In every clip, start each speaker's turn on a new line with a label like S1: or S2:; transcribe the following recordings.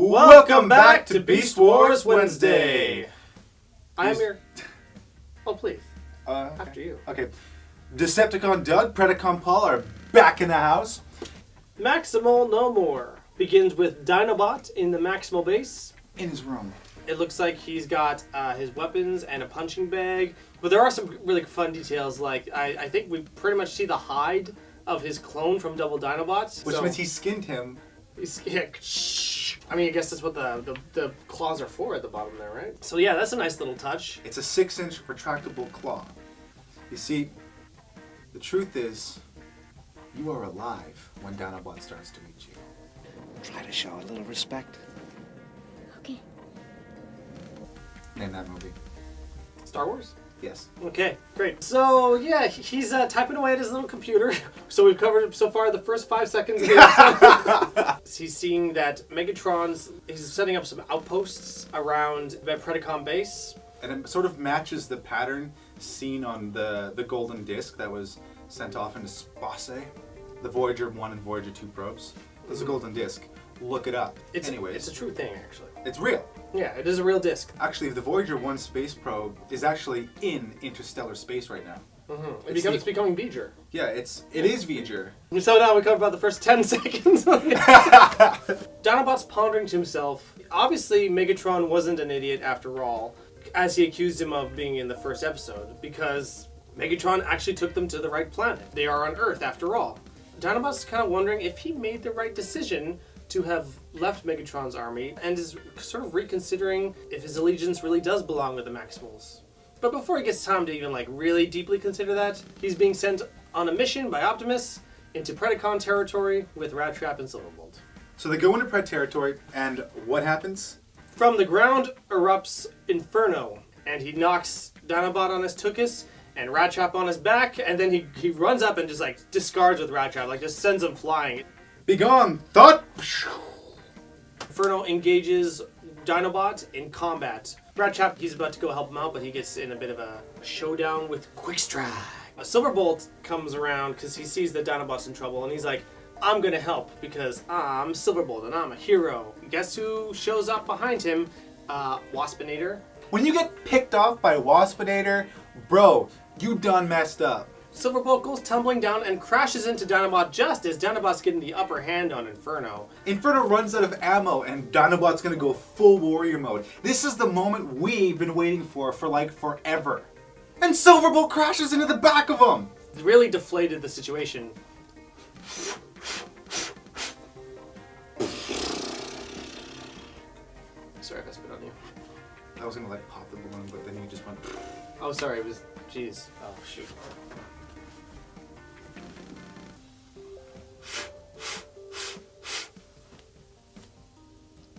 S1: Welcome back to Beast Wars Wednesday. I'm your... Oh, please. After you.
S2: Okay. Decepticon Doug, Predacon Paul are back in the house.
S1: Maximal No More begins with Dinobot in the Maximal base.
S2: In his room.
S1: It looks like he's got his weapons and a punching bag. But there are some really fun details, like I think we pretty much see the hide of his clone from Double Dinobots.
S2: Which means he skinned him.
S1: I mean, I guess that's what the claws are for at the bottom there, right? So yeah, that's a nice little touch.
S2: It's a 6-inch retractable claw. You see, the truth is, you are alive when Dinobot starts to meet you.
S3: Try to show a little respect.
S4: Okay.
S2: Name that movie.
S1: Star Wars?
S2: Yes.
S1: Okay, great. So yeah, he's typing away at his little computer. So we've covered so far the first 5 seconds of the episode. He's seeing that he's setting up some outposts around the Predacon base.
S2: And it sort of matches the pattern seen on the golden disc that was sent off into space. The Voyager 1 and Voyager 2 probes. There's a golden disc. Look it up. Anyways.
S1: It's a true thing, actually.
S2: It's real.
S1: Yeah, it is a real disc.
S2: Actually, the Voyager 1 space probe is actually in interstellar space right now.
S1: Mm-hmm. It's becoming V'ger.
S2: Yeah, it is V'ger.
S1: So now we covered about the first 10 seconds. Dinobot's pondering to himself. Obviously, Megatron wasn't an idiot after all, as he accused him of being in the first episode, because Megatron actually took them to the right planet. They are on Earth after all. Dinobot's kind of wondering if he made the right decision to have left Megatron's army, and is sort of reconsidering if his allegiance really does belong with the Maximals. But before he gets time to even really deeply consider that, he's being sent on a mission by Optimus into Predacon territory with Rattrap and Silverbolt.
S2: So they go into Pred territory, and what happens?
S1: From the ground erupts Inferno, and he knocks Dinobot on his tuchus and Rattrap on his back, and then he runs up and just discards with Rattrap, just sends him flying.
S2: Begone, thought!
S1: Inferno engages Dinobot in combat. Rattrap, he's about to go help him out, but he gets in a bit of a showdown with Quickstrike. Silverbolt comes around because he sees that Dinobot's in trouble, and he's like, I'm gonna help because I'm Silverbolt and I'm a hero. Guess who shows up behind him? Waspinator.
S2: When you get picked off by Waspinator, bro, you done messed up.
S1: Silverbolt goes tumbling down and crashes into Dinobot just as Dinobot's getting the upper hand on Inferno.
S2: Inferno runs out of ammo and Dinobot's gonna go full warrior mode. This is the moment we've been waiting for forever. And Silverbolt crashes into the back of him!
S1: It really deflated the situation. Sorry if I spit on you.
S2: I was gonna pop the balloon, but then you just went...
S1: Oh, sorry, it was... Jeez. Oh, shoot.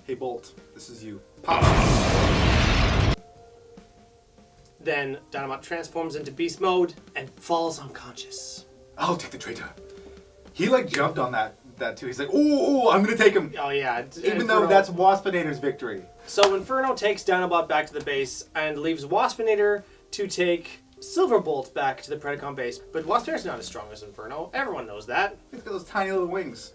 S2: Hey Bolt, this is you. Pop!
S1: Then Dinobot transforms into beast mode and falls unconscious.
S2: I'll take the traitor. He jumped on that too. He's like, ooh, I'm gonna take him.
S1: Oh yeah.
S2: Even though that's Waspinator's victory.
S1: So Inferno takes Dinobot back to the base and leaves Waspinator to take Silverbolt back to the Predacon base. But Waspinator's not as strong as Inferno. Everyone knows that.
S2: He's got those tiny little wings.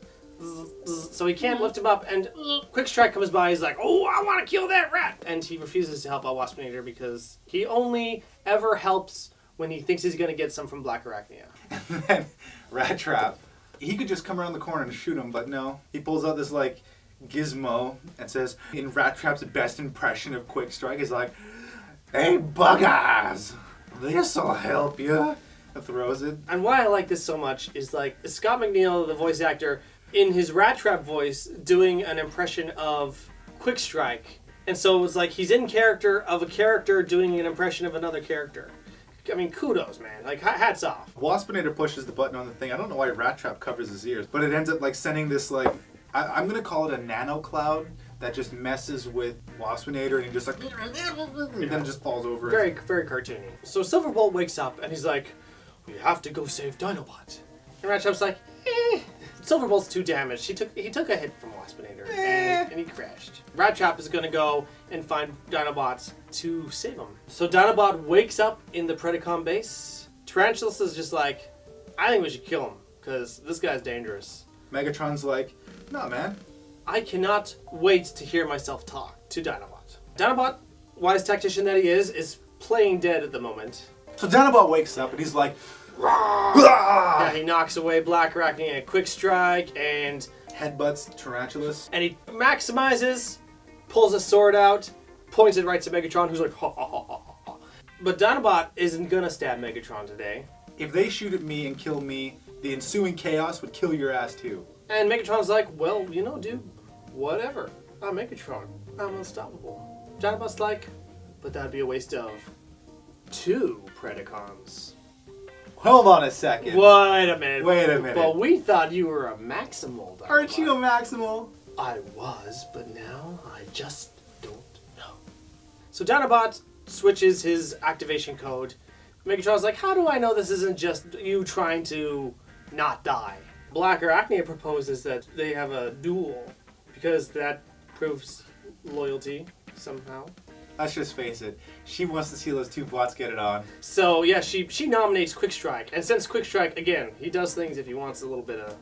S1: So he can't lift him up, and Quickstrike comes by, he's like, oh, I want to kill that rat! And he refuses to help out Waspinator because he only ever helps when he thinks he's going to get some from Black Arachnia.
S2: And then Rattrap, he could just come around the corner and shoot him, but no. He pulls out this gizmo and says, in Rattrap's best impression of Quickstrike, he's like, hey buggers, this'll help you. And throws it.
S1: And why I like this so much is Scott McNeil, the voice actor, in his Rattrap voice, doing an impression of Quickstrike. And so it's he's in character of a character doing an impression of another character. I mean, kudos, man. Hats off.
S2: Waspinator pushes the button on the thing. I don't know why Rattrap covers his ears, but it ends up sending this I'm gonna call it a nano cloud that just messes with Waspinator, and he just and then it just falls over.
S1: Very, very cartoony. So Silverbolt wakes up and he's like, we have to go save Dinobot. And Rattrap's like, eh. Silverbolt's too damaged. He took a hit from Waspinator and he crashed. Rattrap is gonna go and find Dinobots to save him. So Dinobot wakes up in the Predacon base. Tarantulas is just I think we should kill him because this guy's dangerous.
S2: Megatron's like, no man,
S1: I cannot wait to hear myself talk to Dinobot. Dinobot, wise tactician that he is playing dead at the moment.
S2: So Dinobot wakes up and he's like,
S1: Yeah, he knocks away Black Arachne in a quick strike and
S2: headbutts Tarantulas.
S1: And he maximizes, pulls a sword out, points it right to Megatron, who's like, ha ha ha ha ha. But Dinobot isn't gonna stab Megatron today.
S2: If they shoot at me and kill me, the ensuing chaos would kill your ass too.
S1: And Megatron's like, well, you know, dude, whatever. I'm Megatron. I'm unstoppable. Dinobot's like, but that'd be a waste of 2 Predacons.
S2: Hold on a second.
S1: Wait a minute.
S2: Wait a minute.
S1: Well, we thought you were a Maximal, Dinobot.
S2: Aren't you a Maximal?
S1: I was, but now I just don't know. So Dinobot switches his activation code. Megatron's like, how do I know this isn't just you trying to not die? Black Arachne proposes that they have a duel, because that proves loyalty somehow.
S2: Let's just face it. She wants to see those 2 bots get it on.
S1: So yeah, she nominates Quick Strike, and since Quick Strike, again, he does things if he wants a little bit of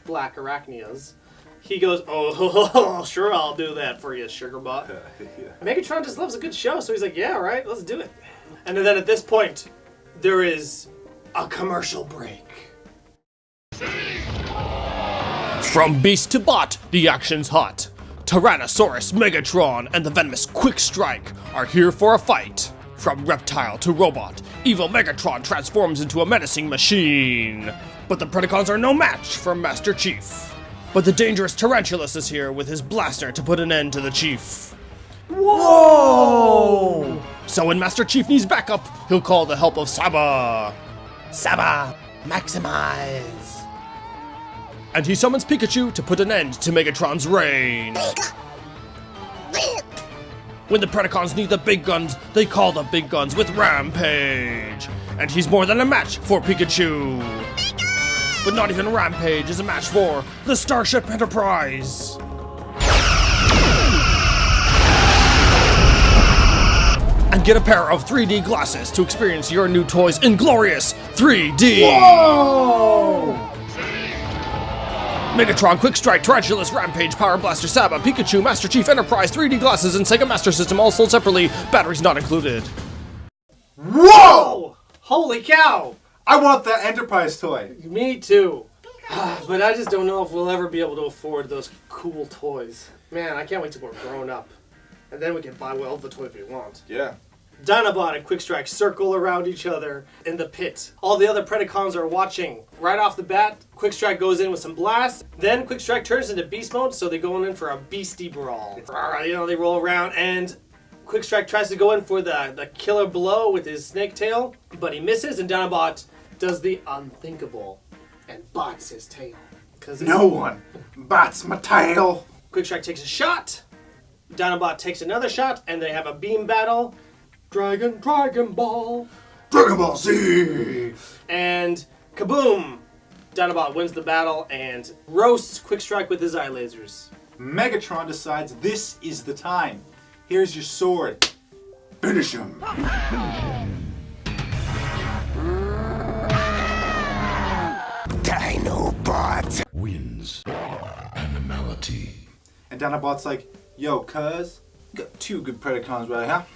S1: Black Arachnias. He goes, oh, sure, I'll do that for you, Sugarbot.
S2: Yeah.
S1: Megatron just loves a good show, so he's like, yeah, all right, let's do it. And then at this point, there is a commercial break. From beast to bot, the action's hot. Tyrannosaurus, Megatron, and the venomous Quick Strike are here for a fight. From reptile to robot, evil Megatron transforms into a menacing machine. But the Predacons are no match for Master Chief. But the dangerous Tarantulas is here with his blaster to put an end to the Chief. Whoa! So when Master Chief needs backup, he'll call the help of Saba. Saba, maximize. And he summons Pikachu to put an end to Megatron's reign. When the Predacons need the big guns, they call the big guns with Rampage. And he's more than a match for Pikachu. But not even Rampage is a match for the Starship Enterprise. And get a pair of 3D glasses to experience your new toys in glorious 3D.
S2: Whoa!
S1: Megatron, Quick Strike, Tarantulas, Rampage, Power Blaster, Saba, Pikachu, Master Chief, Enterprise, 3D glasses, and Sega Master System all sold separately. Batteries not included.
S2: Whoa!
S1: Holy cow!
S2: I want that Enterprise toy.
S1: Me too. But I just don't know if we'll ever be able to afford those cool toys. Man, I can't wait till we're grown up. And then we can buy all the toys we want.
S2: Yeah.
S1: Dinobot and Quick Strike circle around each other in the pit. All the other Predacons are watching. Right off the bat, Quick Strike goes in with some blasts. Then Quick Strike turns into beast mode, so they're going in for a beastie brawl. You know, they roll around, and Quick Strike tries to go in for the killer blow with his snake tail, but he misses, and Dinobot does the unthinkable and bots his tail.
S2: No one bots my tail.
S1: Quick Strike takes a shot. Dinobot takes another shot, and they have a beam battle. Dragon Ball.
S2: Dragon Ball Z.
S1: And kaboom! Dinobot wins the battle and roasts Quick Strike with his eye lasers.
S2: Megatron decides this is the time. Here's your sword. Finish him.
S4: Dinobot wins animality.
S2: And Dinobot's like, yo, cuz, you got 2 good Predacons right here.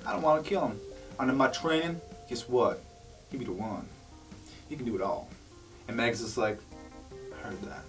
S2: I don't want to kill him. Under my training, guess what? You be the one. You can do it all. And Meg's just like, I heard that.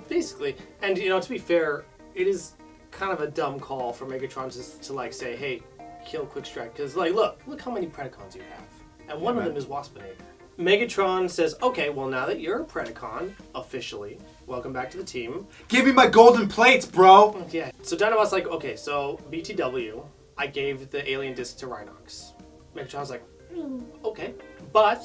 S1: Basically. And, you know, to be fair, it is kind of a dumb call for Megatron just to, like, say, hey, kill Quick Strike. Because, like, look how many Predacons you have. And one of them is Waspinator. Megatron says, okay, well, now that you're a Predacon, officially, welcome back to the team.
S2: Give me my golden plates, bro!
S1: Yeah. So Dinobot's like, okay, so BTW, I gave the alien disc to Rhinox. Megatron's like, okay. But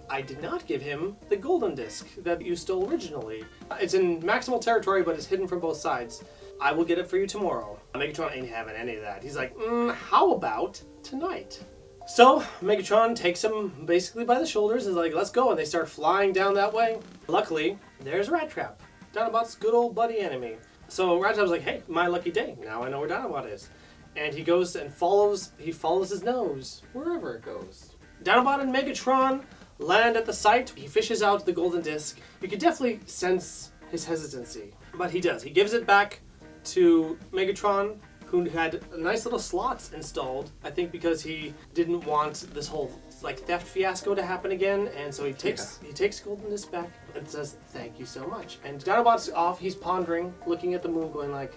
S1: I did not give him the golden disc that you stole originally. It's in maximal territory, but it's hidden from both sides. I will get it for you tomorrow. Megatron ain't having any of that. He's like, how about tonight? So Megatron takes him basically by the shoulders and is like, let's go. And they start flying down that way. Luckily, there's Rattrap, Dinobot's good old buddy enemy. So Rattrap's like, hey, my lucky day. Now I know where Dinobot is. And he goes and follows his nose wherever it goes. Dinobot and Megatron land at the site. He fishes out the golden disc. You could definitely sense his hesitancy. But he does. He gives it back to Megatron, who had nice little slots installed. I think because he didn't want this whole like theft fiasco to happen again, and so he takes Golden Disc back and says thank you so much. And Dinobot's off. He's pondering, looking at the moon, going like,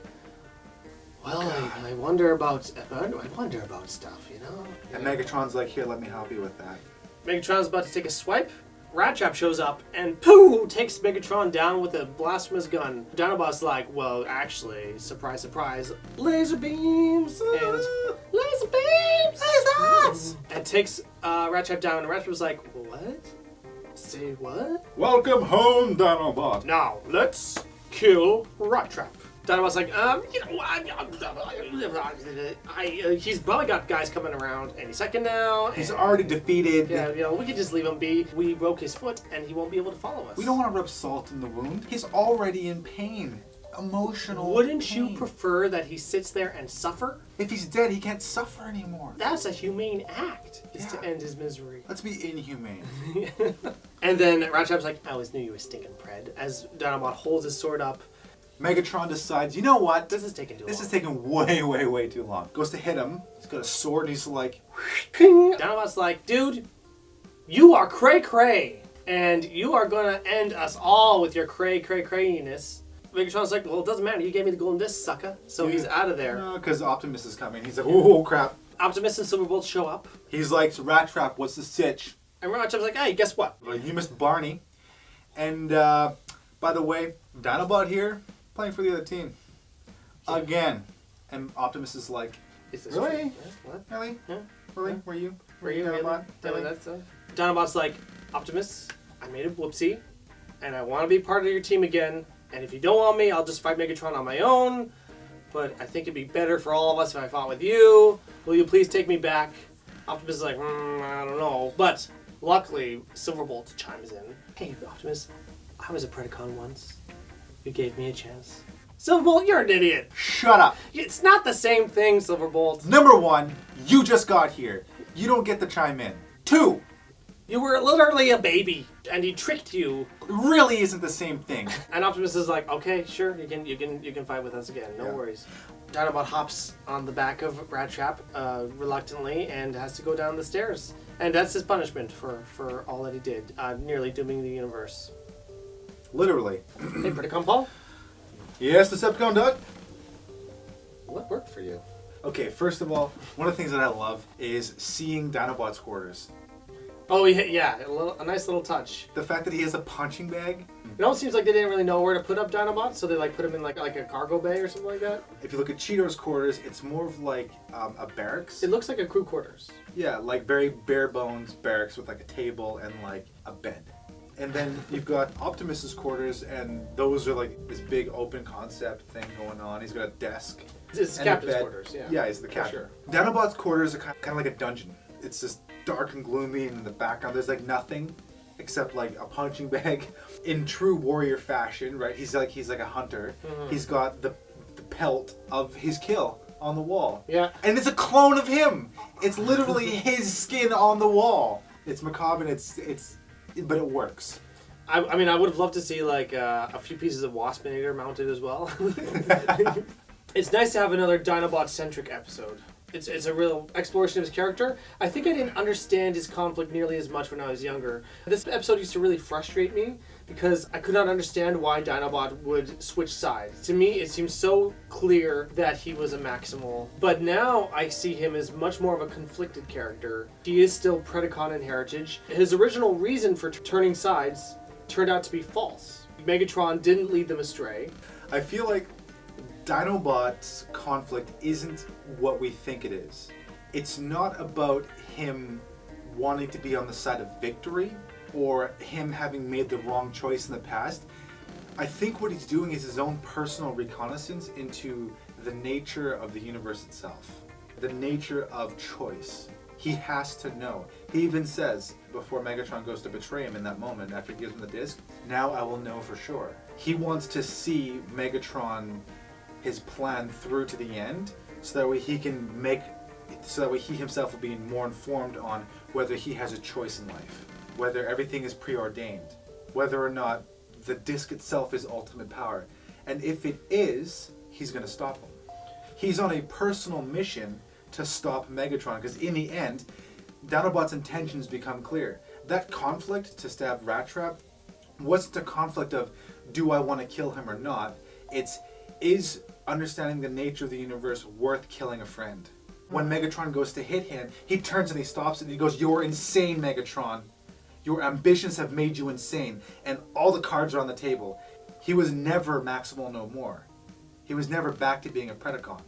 S1: well, I wonder about stuff, you know.
S2: And Megatron's like, here, let me help you with that.
S1: Megatron's about to take a swipe. Rattrap shows up and pooh takes Megatron down with a blasphemous gun. Dinobot's like, well, actually, surprise, surprise, laser beams and laser beams, lasers, and takes Rattrap down. And Rattrap's like, what? Say what?
S2: Welcome home, Dinobot.
S1: Now let's kill Rattrap. Dinobot's like, he's probably got guys coming around any second now.
S2: He's already defeated.
S1: Yeah, we could just leave him be. We broke his foot, and he won't be able to follow us.
S2: We don't want to rub salt in the wound. He's already in pain. Emotional
S1: Wouldn't
S2: pain.
S1: you prefer that he sits there and suffer?
S2: If he's dead, he can't suffer anymore.
S1: That's a humane act, is to end his misery.
S2: Let's be inhumane.
S1: And then Rattrap's like, I always knew you were stinking Pred, as Dinobot holds his sword up.
S2: Megatron decides, you know what?
S1: This is taking too long.
S2: This is taking way, way, way too long. Goes to hit him. He's got a sword, and he's like,
S1: Ping! Dinobot's like, dude, you are cray-cray, and you are gonna end us all with your cray-cray-crayiness. Megatron's like, well, it doesn't matter. You gave me the golden disc, sucker. So he's out of there.
S2: no, because Optimus is coming. He's like, oh, crap.
S1: Optimus and Silverbolt show up.
S2: He's like, Rattrap, what's the sitch?
S1: And Rattrap's like, hey, guess what?
S2: Well, you missed Barney. And, by the way, Dinobot here, playing for the other team. Again. And Optimus is like,
S1: Is this
S2: really?
S1: true? Yeah, what?
S2: Really?
S1: Yeah.
S2: Really? Were you?
S1: Were you really?
S2: Dinobot?
S1: Really? Dinobot's like, Optimus, I made a whoopsie, and I want to be part of your team again. And if you don't want me, I'll just fight Megatron on my own. But I think it'd be better for all of us if I fought with you. Will you please take me back? Optimus is like, I don't know. But luckily, Silverbolt chimes in. Hey, Optimus, I was a Predacon once. You gave me a chance. Silverbolt, you're an idiot.
S2: Shut up.
S1: It's not the same thing, Silverbolt.
S2: Number one, you just got here. You don't get to chime in. Two,
S1: You were literally a baby, and he tricked you.
S2: really isn't the same thing.
S1: And Optimus is like, okay, sure, you can fight with us again, no worries. Dinobot hops on the back of Rattrap reluctantly and has to go down the stairs, and that's his punishment for all that he did, nearly dooming the universe.
S2: Literally.
S1: Hey, Predacon Paul,
S2: Yes, Decepticon Doug?
S1: what worked for you?
S2: Okay, first of all, one of the things that I love is seeing Dinobots Quarters.
S1: Oh yeah, a nice little touch.
S2: The fact that he has a punching bag.
S1: It almost seems like they didn't really know where to put up Dinobots, so they like put him in like a cargo bay or something like that.
S2: If you look at Cheetor's quarters, it's more of like a barracks.
S1: It looks like a crew quarters.
S2: Yeah, like very bare bones barracks with like a table and like a bed. And then you've got Optimus's quarters, and those are like this big open concept thing going on. He's got a desk.
S1: It's
S2: and a
S1: captain's
S2: bed.
S1: quarters, yeah.
S2: Yeah, he's the captain.
S1: Sure.
S2: Dinobots' quarters are kind of like a dungeon. It's just dark and gloomy, and in the background there's like nothing except like a punching bag. In true warrior fashion, right? He's like a hunter. Mm-hmm. He's got the pelt of his kill on the wall.
S1: Yeah.
S2: And it's a clone of him. It's literally his skin on the wall. It's macabre, and but it works.
S1: I mean, I would have loved to see like a few pieces of Waspinator mounted as well. It's nice to have another Dinobot-centric episode. It's a real exploration of his character. I think I didn't understand his conflict nearly as much when I was younger. This episode used to really frustrate me because I could not understand why Dinobot would switch sides. To me, it seems so clear that he was a Maximal. But now I see him as much more of a conflicted character. He is still Predacon in heritage. His original reason for turning sides turned out to be false. Megatron didn't lead them astray.
S2: I feel like Dinobots Conflict isn't what we think it is. It's not about him wanting to be on the side of victory or him having made the wrong choice in the past. I think what he's doing is his own personal reconnaissance into the nature of the universe itself, the nature of choice. He has to know. He even says, before Megatron goes to betray him in that moment, after he gives him the disc, now I will know for sure. He wants to see Megatron, his plan through to the end, so that way he himself will be more informed on whether he has a choice in life, whether everything is preordained, whether or not the disc itself is ultimate power. And if it is, he's going to stop him. He's on a personal mission to stop Megatron, because in the end, Dinobot's intentions become clear. That conflict to stab Rattrap wasn't a conflict of, do I want to kill him or not? It's, is understanding the nature of the universe worth killing a friend? When Megatron goes to hit him, he turns and he stops it and he goes, "You're insane, Megatron. Your ambitions have made you insane." And all the cards are on the table. He was never Maximal No More. He was never back to being a Predacon.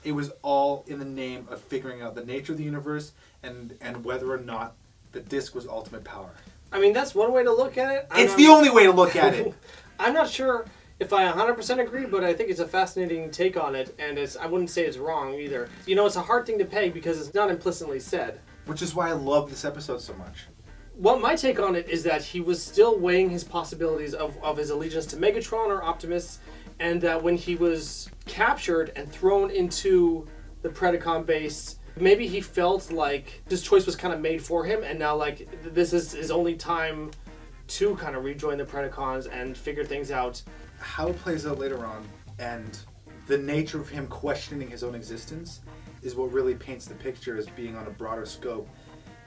S2: It was all in the name of figuring out the nature of the universe and whether or not the disc was ultimate power.
S1: I mean, that's one way to look at it.
S2: It's the only way to look at it.
S1: I'm not sure if I 100% agree, but I think it's a fascinating take on it, and I wouldn't say it's wrong either. You know, it's a hard thing to peg because it's not implicitly said.
S2: Which is why I love this episode so much.
S1: Well, my take on it is that he was still weighing his possibilities of his allegiance to Megatron or Optimus, and that when he was captured and thrown into the Predacon base, maybe he felt like this choice was kind of made for him, and now like this is his only time to kind of rejoin the Predacons and figure things out.
S2: How it plays out later on and the nature of him questioning his own existence is what really paints the picture as being on a broader scope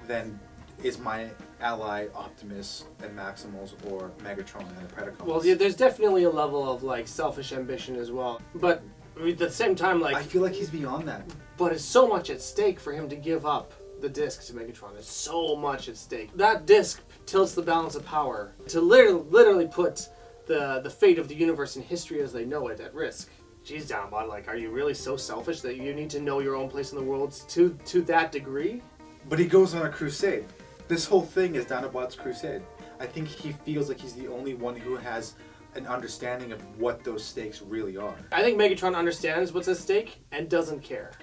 S2: than is my ally Optimus and Maximals or Megatron and the Predacons.
S1: Well, yeah, there's definitely a level of like selfish ambition as well, but at the same time, like
S2: I feel like he's beyond that.
S1: But it's so much at stake for him to give up the disc to Megatron. There's so much at stake. That disc tilts the balance of power to literally put the fate of the universe and history as they know it at risk. Jeez, Dinobot, like, are you really so selfish that you need to know your own place in the world to that degree?
S2: But he goes on a crusade. This whole thing is Dinobot's crusade. I think he feels like he's the only one who has an understanding of what those stakes really are.
S1: I think Megatron understands what's at stake and doesn't care,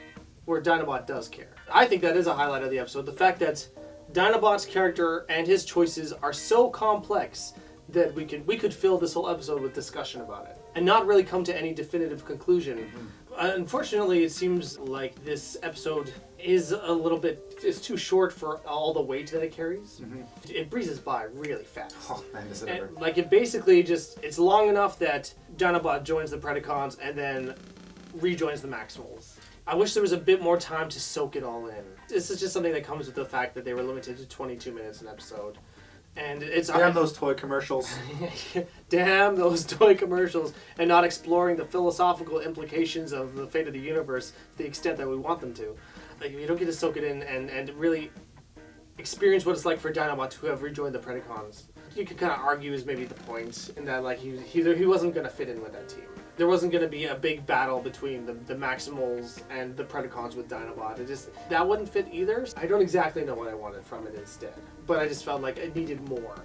S1: where Dinobot does care. I think that is a highlight of the episode. The fact that Dinobot's character and his choices are so complex that we could fill this whole episode with discussion about it and not really come to any definitive conclusion. Mm-hmm. Unfortunately, it seems like this episode is a little bit, it's too short for all the weight that it carries. Mm-hmm. It breezes by really fast.
S2: Oh man, is it ever.
S1: Like it basically just, it's long enough that Dinobot joins the Predacons and then rejoins the Maximals. I wish there was a bit more time to soak it all in. This is just something that comes with the fact that they were limited to 22 minutes an episode. And it's
S2: damn those toy commercials.
S1: Damn those toy commercials, and not exploring the philosophical implications of the fate of the universe to the extent that we want them to. Like, you don't get to soak it in and really experience what it's like for Dinobot to have rejoined the Predacons. You could kind of argue is maybe the point in that like he wasn't going to fit in with that team. There wasn't going to be a big battle between the Maximals and the Predacons with Dinobot. That wouldn't fit either. I don't exactly know what I wanted from it instead, but I just felt like it needed more.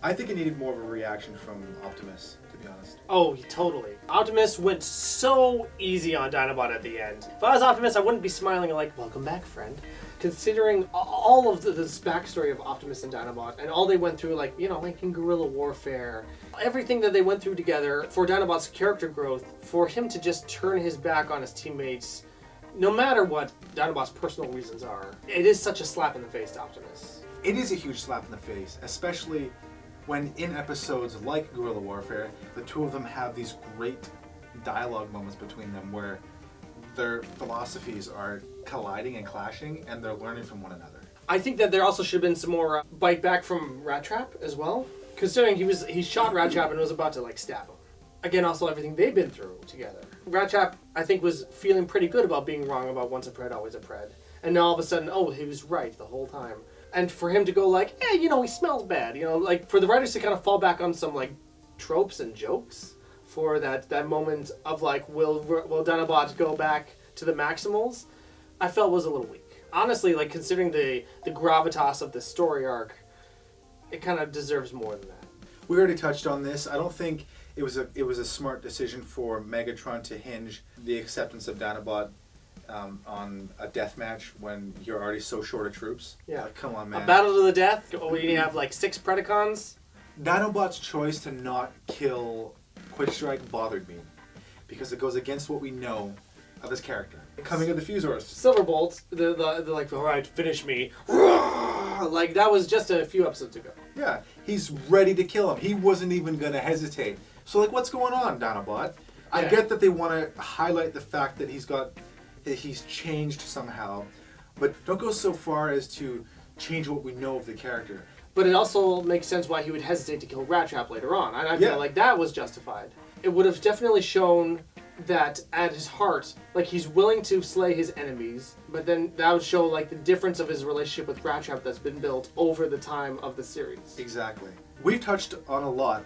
S2: I think it needed more of a reaction from Optimus, to be honest.
S1: Oh, totally. Optimus went so easy on Dinobot at the end. If I was Optimus, I wouldn't be smiling like, "Welcome back, friend." Considering all of this backstory of Optimus and Dinobot, and all they went through, like, you know, like in guerrilla warfare, everything that they went through together for Dinobot's character growth, for him to just turn his back on his teammates, no matter what Dinobot's personal reasons are, it is such a slap in the face to Optimus.
S2: It is a huge slap in the face, especially when in episodes like Guerrilla Warfare, the two of them have these great dialogue moments between them where their philosophies are colliding and clashing, and they're learning from one another.
S1: I think that there also should have been some more bite back from Rattrap as well, considering he shot Rattrap and was about to like stab him. Again, also everything they've been through together. Rattrap, I think, was feeling pretty good about being wrong about once a pred, always a pred, and now all of a sudden, oh, he was right the whole time. And for him to go like, you know, he smells bad, you know, like for the writers to kind of fall back on some like tropes and jokes for that moment of like, will Dinobot go back to the Maximals, I felt was a little weak. Honestly, like considering the gravitas of the story arc, it kind of deserves more than that.
S2: We already touched on this. I don't think it was a smart decision for Megatron to hinge the acceptance of Dinobot on a death match when you're already so short of troops.
S1: Yeah.
S2: Like, come on, man.
S1: A battle to the death? When you have like 6 Predacons?
S2: Dinobot's choice to not kill Quickstrike bothered me because it goes against what we know of his character. Coming of the Fusors.
S1: Silverbolt, they're like, alright, finish me. Like, that was just a few episodes ago.
S2: Yeah, he's ready to kill him. He wasn't even going to hesitate. So, like, what's going on, Dinobot? I
S1: Yeah.
S2: get that they want to highlight the fact that he's changed somehow, but don't go so far as to change what we know of the character.
S1: But it also makes sense why he would hesitate to kill Rattrap later on, and I
S2: Yeah.
S1: feel like that was justified. It would have definitely shown that at his heart, like he's willing to slay his enemies, but then that would show like the difference of his relationship with Rattrap that's been built over the time of the series.
S2: Exactly. We've touched on a lot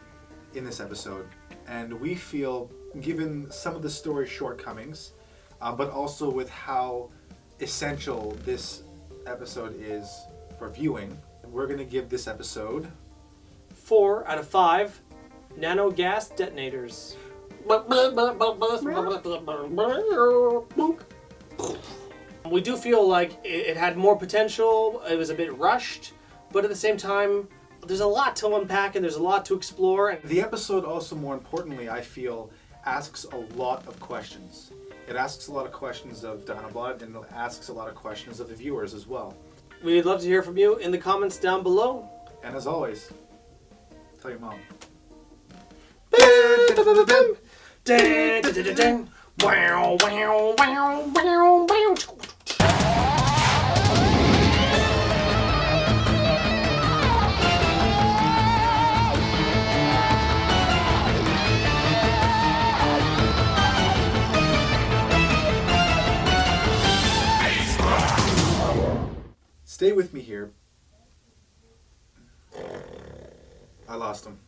S2: in this episode, and we feel, given some of the story's shortcomings, but also with how essential this episode is for viewing, we're going to give this episode
S1: 4 out of 5 nano gas detonators. We do feel like it had more potential. It was a bit rushed, but at the same time, there's a lot to unpack and there's a lot to explore. And
S2: The episode also, more importantly, I feel, asks a lot of questions. It asks a lot of questions of Dinobot, and it asks a lot of questions of the viewers as well.
S1: we'd love to hear from you in the comments down below.
S2: And as always, tell your mom.
S1: Wow, wow, wow, wow, wow.
S2: Stay with me here. I lost him.